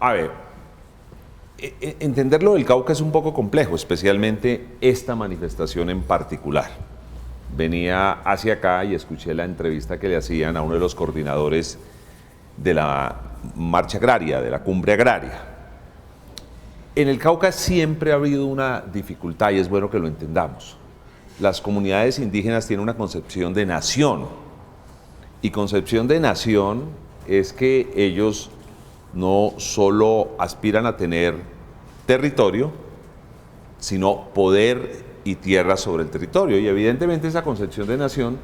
A ver, entender lo del Cauca es un poco complejo, especialmente esta manifestación en particular. Venía hacia acá y escuché la entrevista que le hacían a uno de los coordinadores de la marcha agraria, de la cumbre agraria. En el Cauca siempre ha habido una dificultad y es bueno que lo entendamos. Las comunidades indígenas tienen una concepción de nación y concepción de nación es que ellos no solo aspiran a tener territorio, sino poder y tierra sobre el territorio. Y evidentemente esa concepción de nación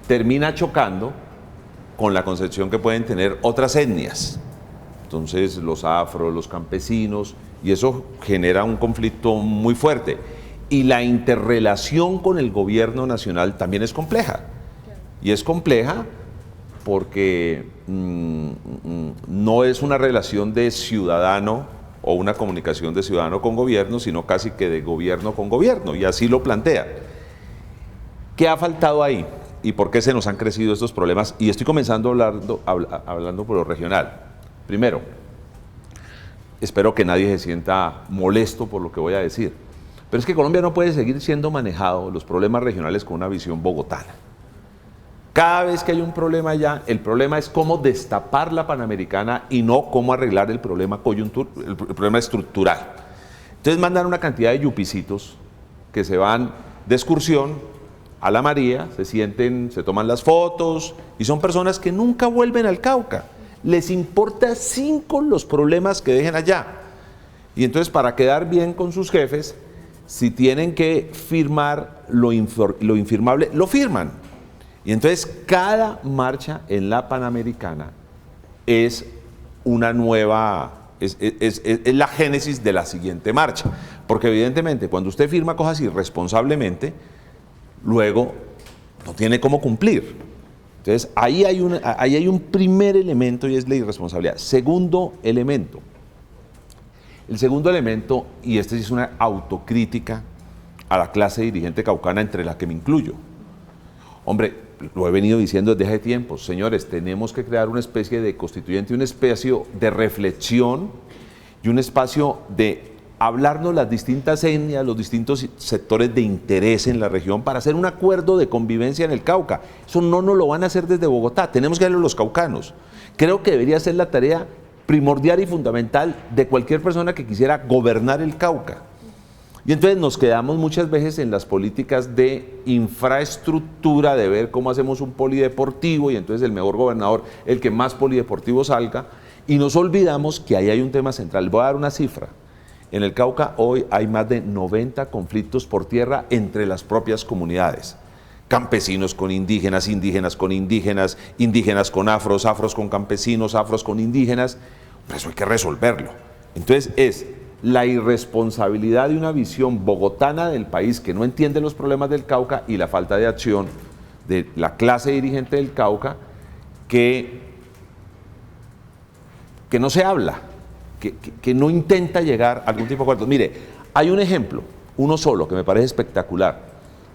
termina chocando con la concepción que pueden tener otras etnias. Entonces los afros, los campesinos, y eso genera un conflicto muy fuerte. Y la interrelación con el gobierno nacional también es compleja. Y es compleja porque no es una relación de ciudadano o una comunicación de ciudadano con gobierno, sino casi que de gobierno con gobierno, y así lo plantea. ¿Qué ha faltado ahí? ¿Y por qué se nos han crecido estos problemas? Y estoy comenzando hablando por lo regional. Primero, espero que nadie se sienta molesto por lo que voy a decir, pero es que Colombia no puede seguir siendo manejado los problemas regionales con una visión bogotana. Cada vez que hay un problema allá, el problema es cómo destapar la Panamericana y no cómo arreglar el problema el problema estructural. Entonces mandan una cantidad de yupicitos que se van de excursión a la María, se sienten, se toman las fotos y son personas que nunca vuelven al Cauca. Les importa 5 los problemas que dejen allá. Y entonces para quedar bien con sus jefes, si tienen que firmar lo infirmable, lo firman. Y entonces cada marcha en la Panamericana es una nueva, es la génesis de la siguiente marcha. Porque evidentemente cuando usted firma cosas irresponsablemente, luego no tiene cómo cumplir. Entonces ahí hay un primer elemento y es la irresponsabilidad. Segundo elemento. El segundo elemento, y este sí es una autocrítica a la clase dirigente caucana entre la que me incluyo. Hombre, lo he venido diciendo desde hace tiempo, señores, tenemos que crear una especie de constituyente, un espacio de reflexión y un espacio de hablarnos las distintas etnias, los distintos sectores de interés en la región para hacer un acuerdo de convivencia en el Cauca. Eso no nos lo van a hacer desde Bogotá, tenemos que hacerlo los caucanos. Creo que debería ser la tarea primordial y fundamental de cualquier persona que quisiera gobernar el Cauca. Y entonces nos quedamos muchas veces en las políticas de infraestructura, de ver cómo hacemos un polideportivo y entonces el mejor gobernador, el que más polideportivo salga, y nos olvidamos que ahí hay un tema central. Voy a dar una cifra. En el Cauca hoy hay más de 90 conflictos por tierra entre las propias comunidades. Campesinos con indígenas, indígenas con indígenas, indígenas con afros, afros con campesinos, afros con indígenas. Pues eso hay que resolverlo. Entonces es la irresponsabilidad de una visión bogotana del país que no entiende los problemas del Cauca y la falta de acción de la clase dirigente del Cauca que no se habla, que no intenta llegar a algún tipo de acuerdo. Mire, hay un ejemplo, uno solo, que me parece espectacular,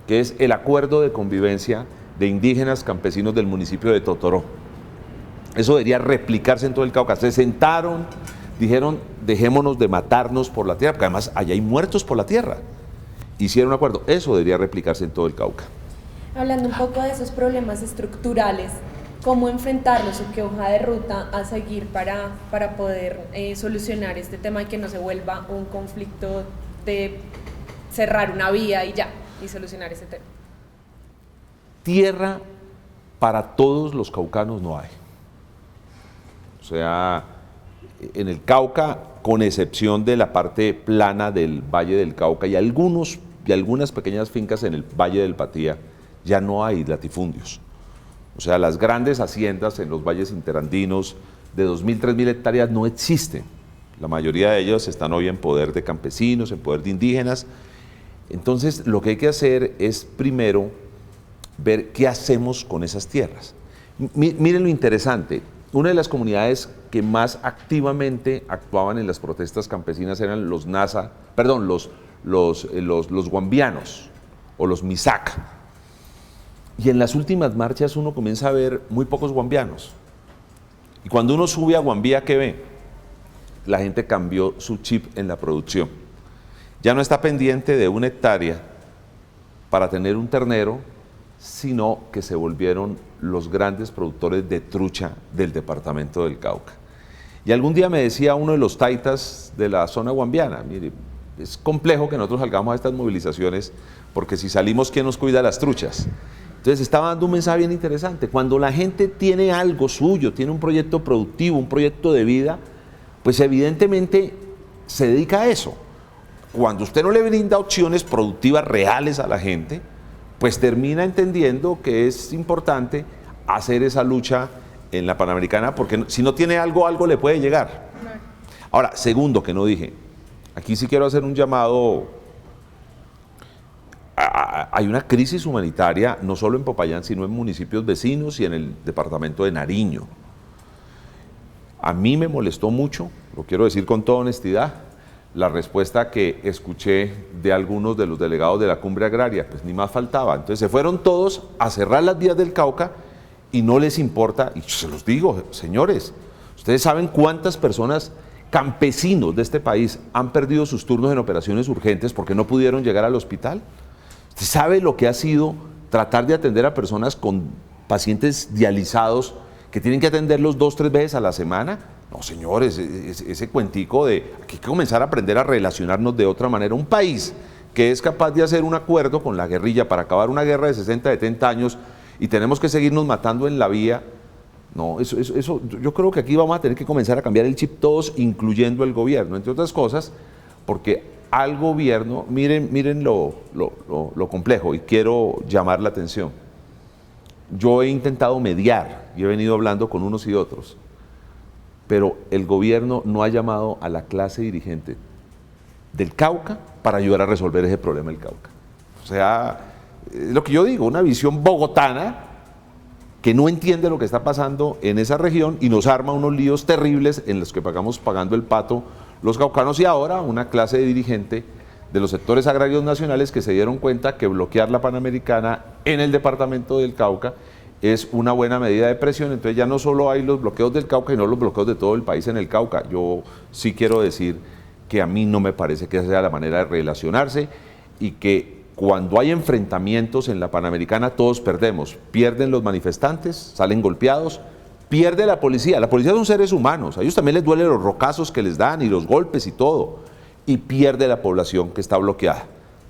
que es el acuerdo de convivencia de indígenas campesinos del municipio de Totoró. Eso debería replicarse en todo el Cauca. Se sentaron, dijeron, dejémonos de matarnos por la tierra, porque además allá hay muertos por la tierra. Hicieron un acuerdo, eso debería replicarse en todo el Cauca. Hablando un poco de esos problemas estructurales, ¿cómo enfrentarlos o qué hoja de ruta a seguir para poder solucionar este tema y que no se vuelva un conflicto de cerrar una vía y ya, y solucionar ese tema? Tierra para todos los caucanos no hay. O sea, en el Cauca, con excepción de la parte plana del Valle del Cauca y algunas pequeñas fincas en el Valle del Patía, ya no hay latifundios. O sea, las grandes haciendas en los valles interandinos de 2.000, 3.000 hectáreas no existen. La mayoría de ellos están hoy en poder de campesinos, en poder de indígenas. Entonces, lo que hay que hacer es primero ver qué hacemos con esas tierras. Miren lo interesante. Una de las comunidades que más activamente actuaban en las protestas campesinas eran los guambianos o los misac. Y en las últimas marchas uno comienza a ver muy pocos guambianos. Y cuando uno sube a Guambía, ¿qué ve? la gente cambió su chip en la producción. Ya no está pendiente de 1 hectárea para tener un ternero, sino que se volvieron los grandes productores de trucha del departamento del Cauca. Y algún día me decía uno de los taitas de la zona guambiana, mire, es complejo que nosotros salgamos a estas movilizaciones porque si salimos, ¿quién nos cuida las truchas? Entonces estaba dando un mensaje bien interesante. Cuando la gente tiene algo suyo, tiene un proyecto productivo, un proyecto de vida, pues evidentemente se dedica a eso. Cuando usted no le brinda opciones productivas reales a la gente, pues termina entendiendo que es importante hacer esa lucha en la Panamericana, porque si no tiene algo, algo le puede llegar. Ahora, segundo que no dije, aquí sí quiero hacer un llamado. Hay una crisis humanitaria, no solo en Popayán, sino en municipios vecinos y en el departamento de Nariño. A mí me molestó mucho, lo quiero decir con toda honestidad, la respuesta que escuché de algunos de los delegados de la Cumbre Agraria, pues ni más faltaba. Entonces se fueron todos a cerrar las vías del Cauca y no les importa, y se los digo, señores, ustedes saben cuántas personas, campesinos de este país, han perdido sus turnos en operaciones urgentes porque no pudieron llegar al hospital. ¿Usted sabe lo que ha sido tratar de atender a personas con pacientes dializados que tienen que atenderlos 2 o 3 veces a la semana? No, señores, ese cuentico de hay que comenzar a aprender a relacionarnos de otra manera. Un país que es capaz de hacer un acuerdo con la guerrilla para acabar una guerra de 60, 70 años y tenemos que seguirnos matando en la vía. No, eso, yo creo que aquí vamos a tener que comenzar a cambiar el chip todos, incluyendo el gobierno, entre otras cosas, porque al gobierno, miren lo complejo, y quiero llamar la atención. Yo he intentado mediar y he venido hablando con unos y otros, pero el gobierno no ha llamado a la clase dirigente del Cauca para ayudar a resolver ese problema del Cauca. O sea, es lo que yo digo, una visión bogotana que no entiende lo que está pasando en esa región y nos arma unos líos terribles en los que pagamos pagando el pato los caucanos, y ahora una clase de dirigente de los sectores agrarios nacionales que se dieron cuenta que bloquear la Panamericana en el departamento del Cauca es una buena medida de presión. Entonces ya no solo hay los bloqueos del Cauca, sino los bloqueos de todo el país en el Cauca. Yo sí quiero decir que a mí no me parece que esa sea la manera de relacionarse, y que cuando hay enfrentamientos en la Panamericana todos perdemos. Pierden los manifestantes, salen golpeados, pierde la policía. La policía son seres humanos, a ellos también les duelen los rocazos que les dan y los golpes y todo, y pierde la población que está bloqueada.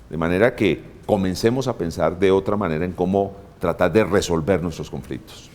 De manera que comencemos a pensar de otra manera en cómo tratar de resolver nuestros conflictos.